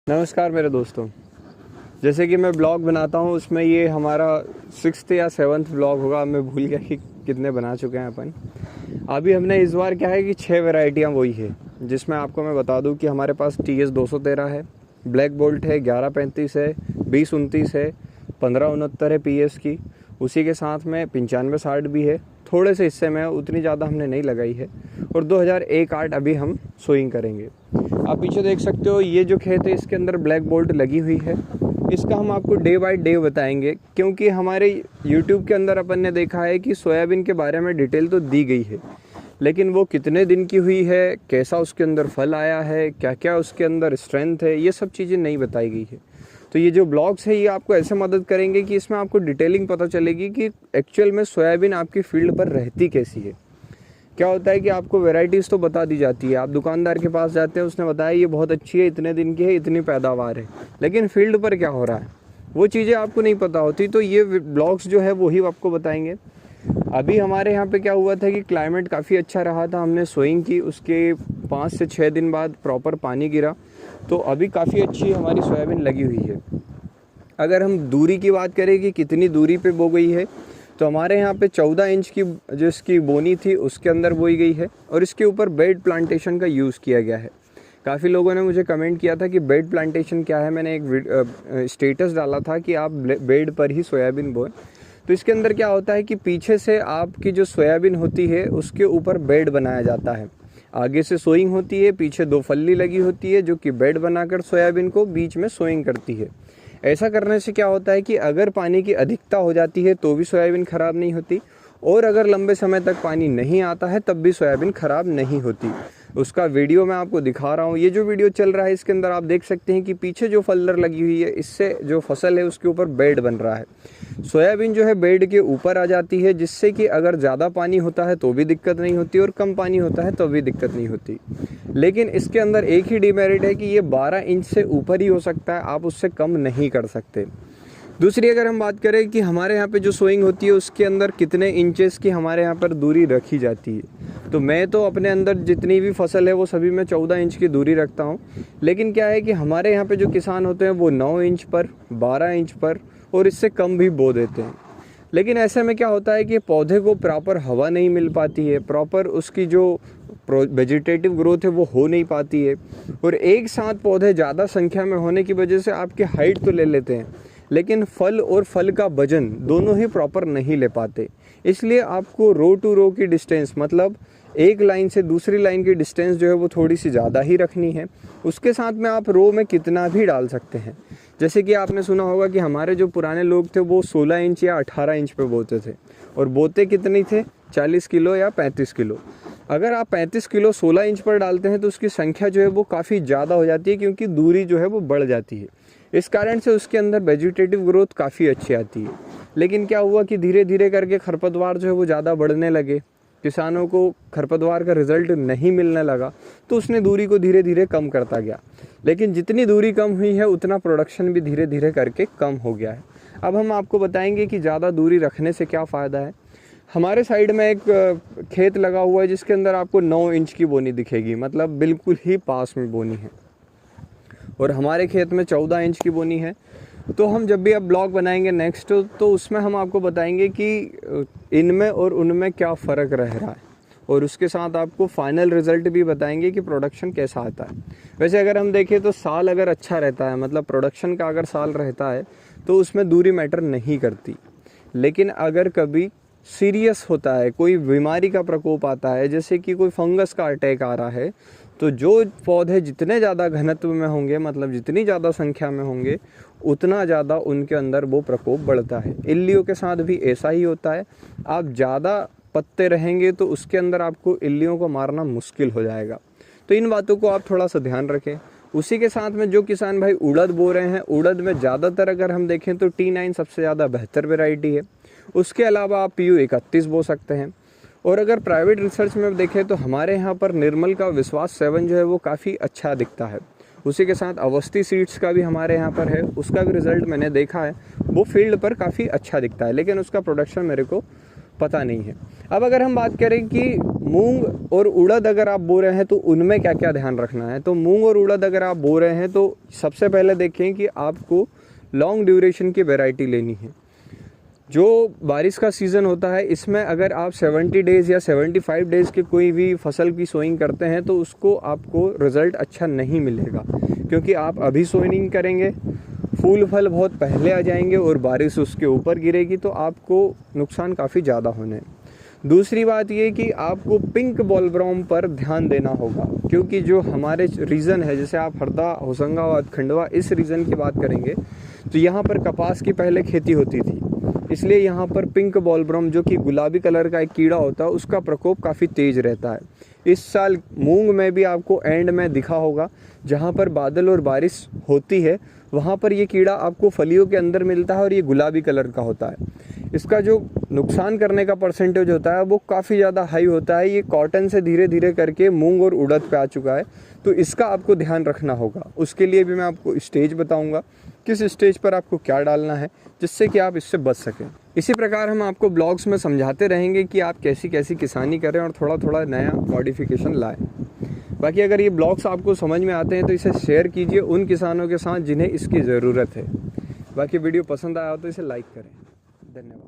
नमस्कार मेरे दोस्तों। जैसे कि मैं ब्लॉग बनाता हूँ, उसमें ये हमारा 6th या 7th ब्लॉग होगा। मैं भूल गया कि कितने बना चुके हैं अपन। अभी हमने इस बार क्या है कि 6 वैरायटियाँ वही है, जिसमें आपको मैं बता दूँ कि हमारे पास TS 213 है, ब्लैक बोल्ट है, 1135 है, 2029 है, 1569 है PS की। उसी के साथ में 9560 भी है। थोड़े से हिस्से में उतनी ज़्यादा हमने नहीं लगाई है। और 2001 8 अभी हम सोइंग करेंगे। आप पीछे देख सकते हो, ये जो खेत है इसके अंदर ब्लैक बोल्ट लगी हुई है। इसका हम आपको डे बाय डे बताएंगे, क्योंकि हमारे YouTube के अंदर अपन ने देखा है कि सोयाबीन के बारे में डिटेल तो दी गई है, लेकिन वो कितने दिन की हुई है, कैसा उसके अंदर फल आया है, क्या क्या उसके अंदर स्ट्रेंथ है, ये सब चीज़ें नहीं बताई गई है। तो ये जो ब्लॉग्स है ये आपको ऐसे मदद करेंगे कि इसमें आपको डिटेलिंग पता चलेगी कि एक्चुअल में सोयाबीन आपकी फील्ड पर रहती कैसी है। क्या होता है कि आपको वैरायटीज़ तो बता दी जाती है, आप दुकानदार के पास जाते हैं, उसने बताया ये बहुत अच्छी है, इतने दिन की है, इतनी पैदावार है, लेकिन फील्ड पर क्या हो रहा है वो चीज़ें आपको नहीं पता होती। तो ये ब्लॉग्स जो है वही आपको बताएंगे। अभी हमारे यहाँ पे क्या हुआ था कि क्लाइमेट काफ़ी अच्छा रहा था, हमने सोइंग की, उसके 5 से 6 दिन बाद प्रॉपर पानी गिरा, तो अभी काफ़ी अच्छी हमारी सोयाबीन लगी हुई है। अगर हम दूरी की बात करें कि कितनी दूरी पे बो गई है, तो हमारे यहाँ पे 14 इंच की जो इसकी बोनी थी उसके अंदर बोई गई है, और इसके ऊपर बेड प्लांटेशन का यूज़ किया गया है। काफ़ी लोगों ने मुझे कमेंट किया था कि बेड प्लांटेशन क्या है। मैंने एक स्टेटस डाला था कि आप बेड पर ही सोयाबीन बोएं। तो इसके अंदर क्या होता है कि पीछे से आपकी जो सोयाबीन होती है उसके ऊपर बेड बनाया जाता है। आगे से सोइंग होती है, पीछे 2 फल्ली लगी होती है जो कि बेड बनाकर सोयाबीन को बीच में सोइंग करती है। ऐसा करने से क्या होता है कि अगर पानी की अधिकता हो जाती है तो भी सोयाबीन ख़राब नहीं होती, और अगर लंबे समय तक पानी नहीं आता है तब भी सोयाबीन ख़राब नहीं होती। उसका वीडियो मैं आपको दिखा रहा हूँ। ये जो वीडियो चल रहा है इसके अंदर आप देख सकते हैं कि पीछे जो फल्लर लगी हुई है, इससे जो फसल है उसके ऊपर बेड बन रहा है। सोयाबीन जो है बेड के ऊपर आ जाती है, जिससे कि अगर ज़्यादा पानी होता है तो भी दिक्कत नहीं होती, और कम पानी होता है तो भी दिक्कत नहीं होती। लेकिन इसके अंदर एक ही डिमेरिट है कि ये 12 इंच से ऊपर ही हो सकता है, आप उससे कम नहीं कर सकते। दूसरी अगर हम बात करें कि हमारे यहाँ पे जो सोइंग होती है उसके अंदर कितने इंचेस की हमारे यहाँ पर दूरी रखी जाती है, तो मैं तो अपने अंदर जितनी भी फसल है वो सभी में 14 इंच की दूरी रखता हूँ। लेकिन क्या है कि हमारे यहाँ पे जो किसान होते हैं वो 9 इंच पर, 12 इंच पर और इससे कम भी बो देते हैं। लेकिन ऐसे में क्या होता है कि पौधे को प्रॉपर हवा नहीं मिल पाती है, प्रॉपर उसकी जो वेजिटेटिव ग्रोथ है वो हो नहीं पाती है, और एक साथ पौधे ज़्यादा संख्या में होने की वजह से आपके हाइट तो ले लेते हैं, लेकिन फल और फल का वजन दोनों ही प्रॉपर नहीं ले पाते। इसलिए आपको रो टू रो की डिस्टेंस, मतलब एक लाइन से दूसरी लाइन की डिस्टेंस जो है वो थोड़ी सी ज़्यादा ही रखनी है। उसके साथ में आप रो में कितना भी डाल सकते हैं। जैसे कि आपने सुना होगा कि हमारे जो पुराने लोग थे वो 16 इंच या 18 इंच पे बोते थे, और बोते कितनी थे, 40 किलो या 35 किलो। अगर आप 35 किलो 16 इंच पर डालते हैं तो उसकी संख्या जो है वो काफ़ी ज़्यादा हो जाती है, क्योंकि दूरी जो है वो बढ़ जाती है। इस कारण से उसके अंदर वेजिटेटिव ग्रोथ काफ़ी अच्छी आती है। लेकिन क्या हुआ कि धीरे धीरे करके खरपतवार जो है वो ज़्यादा बढ़ने लगे, किसानों को खरपतवार का रिजल्ट नहीं मिलने लगा, तो उसने दूरी को धीरे धीरे कम करता गया। लेकिन जितनी दूरी कम हुई है उतना प्रोडक्शन भी धीरे धीरे करके कम हो गया है। अब हम आपको बताएंगे कि ज़्यादा दूरी रखने से क्या फ़ायदा है। हमारे साइड में एक खेत लगा हुआ है जिसके अंदर आपको 9 इंच की बोनी दिखेगी, मतलब बिल्कुल ही पास में बोनी है, और हमारे खेत में 14 इंच की बोनी है। तो हम जब भी अब ब्लॉग बनाएंगे नेक्स्ट, तो उसमें हम आपको बताएंगे कि इनमें और उनमें क्या फ़र्क रह रहा है, और उसके साथ आपको फाइनल रिज़ल्ट भी बताएंगे कि प्रोडक्शन कैसा आता है। वैसे अगर हम देखें तो साल अगर अच्छा रहता है, मतलब प्रोडक्शन का अगर साल रहता है, तो उसमें दूरी मैटर नहीं करती। लेकिन अगर कभी सीरियस होता है, कोई बीमारी का प्रकोप आता है, जैसे कि कोई फंगस का अटैक आ रहा है, तो जो पौधे जितने ज़्यादा घनत्व में होंगे, मतलब जितनी ज़्यादा संख्या में होंगे, उतना ज़्यादा उनके अंदर वो प्रकोप बढ़ता है। इल्लियों के साथ भी ऐसा ही होता है। आप ज़्यादा पत्ते रहेंगे तो उसके अंदर आपको इल्लियों को मारना मुश्किल हो जाएगा। तो इन बातों को आप थोड़ा सा ध्यान रखें। उसी के साथ में जो किसान भाई उड़द बो रहे हैं, उड़द में ज़्यादातर अगर हम देखें तो T9 सबसे ज़्यादा बेहतर वैरायटी है। उसके अलावा आप PU 31 बो सकते हैं। और अगर प्राइवेट रिसर्च में देखें तो हमारे यहाँ पर निर्मल का विश्वास 7 जो है वो काफ़ी अच्छा दिखता है। उसी के साथ अवस्थी सीड्स का भी हमारे यहाँ पर है, उसका भी रिज़ल्ट मैंने देखा है, वो फील्ड पर काफ़ी अच्छा दिखता है, लेकिन उसका प्रोडक्शन मेरे को पता नहीं है। अब अगर हम बात करें कि मूंग और उड़द अगर आप बो रहे हैं तो उनमें क्या क्या ध्यान रखना है। तो मूंग और उड़द अगर आप बो रहे हैं तो सबसे पहले देखें कि आपको लॉन्ग ड्यूरेशन की वैरायटी लेनी है। जो बारिश का सीज़न होता है इसमें अगर आप 70 डेज़ या 75 डेज़ के कोई भी फसल की सोइंग करते हैं तो उसको आपको रिज़ल्ट अच्छा नहीं मिलेगा, क्योंकि आप अभी सोइंग करेंगे, फूल फल बहुत पहले आ जाएंगे और बारिश उसके ऊपर गिरेगी तो आपको नुकसान काफ़ी ज़्यादा होने हैं। दूसरी बात ये कि आपको पिंक बॉलवर्म पर ध्यान देना होगा, क्योंकि जो हमारे रीजन है, जैसे आप हरदा, होशंगाबाद, खंडवा इस रीजन की बात करेंगे तो यहाँ पर कपास की पहले खेती होती थी, इसलिए यहाँ पर पिंक बॉलवर्म जो कि गुलाबी कलर का एक कीड़ा होता है उसका प्रकोप काफ़ी तेज़ रहता है। इस साल मूंग में भी आपको एंड में दिखा होगा, जहाँ पर बादल और बारिश होती है वहाँ पर ये कीड़ा आपको फलियों के अंदर मिलता है और ये गुलाबी कलर का होता है। इसका जो नुकसान करने का परसेंटेज होता है वो काफ़ी ज़्यादा हाई होता है। ये कॉटन से धीरे धीरे करके मूंग और उड़द पे आ चुका है, तो इसका आपको ध्यान रखना होगा। उसके लिए भी मैं आपको स्टेज बताऊंगा, किस स्टेज पर आपको क्या डालना है जिससे कि आप इससे बच सकें। इसी प्रकार हम आपको ब्लॉग्स में समझाते रहेंगे कि आप कैसी कैसी किसानी करें और थोड़ा थोड़ा नया मॉडिफिकेशन लाएं। बाकी अगर ये ब्लॉग्स आपको समझ में आते हैं तो इसे शेयर कीजिए उन किसानों के साथ जिन्हें इसकी ज़रूरत है। बाकी वीडियो पसंद आया हो तो इसे लाइक करें। धन्यवाद।